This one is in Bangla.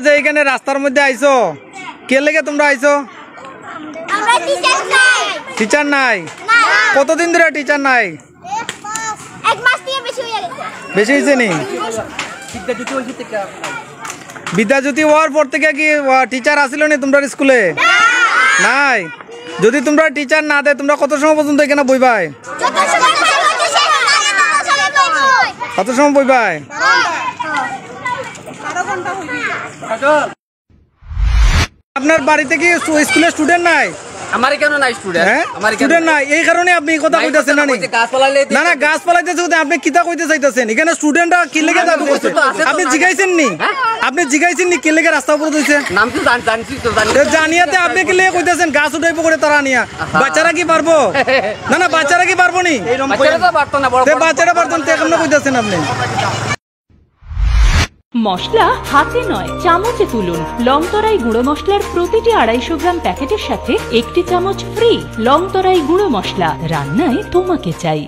যে এখানে রাস্তার মধ্যে আইছো কে লেগে তোমরা আইছো? আমরা টিচার নাই। টিচার নাই? কতদিন ধরে টিচার নাই? এক মাস থেকে বেশি হয়ে গেছে। বেশি হয়েছে নি? বিদ্যাজ্যোতি হওয়ার পর থেকে কি টিচার আসিল নি তোমরা স্কুলে? নাই। যদি তোমরা টিচার না দেয় তোমরা কত সময় পর্যন্ত এখানে বইবাই? কত সময় বইবাই? আপনার বাড়িতে কি স্কুলের স্টুডেন্ট নাই? আমার কেন নাই স্টুডেন্ট? আমার স্টুডেন্ট নাই, এই কারণে আপনি কথা কইতাছেন না? না না, গাছ পালাইতেছে আপনি কিতা কইতে চাইতেছেন? এখানে স্টুডেন্টরা কি লেগে দাঁড় করছে? আপনি জিগাইছেন নি? আপনি জিগাইছেন নি কি লেগে রাস্তা উপরে হইছে? নাম তো জানছি তো জানিয়াতে আপনি কি লেগে কইতাছেন গাছ উঠাইবো করে তারা নিয়া? বাচ্চারা কি পারবো? না না, বাচ্চারা কি পারবো নি? বাচ্চারা তো পারতো না, বড় বাচ্চারা পারতেন তো কেমন কইতাছেন আপনি? মশলা হাতে নয় চামচে তুলুন। লংতরাই গুঁড়ো মশলার প্রতিটি 250 গ্রাম প্যাকেটের সাথে 1টি চামচ ফ্রি। লংতরাই গুঁড়ো মশলা, রান্নায় তোমাকে চাই।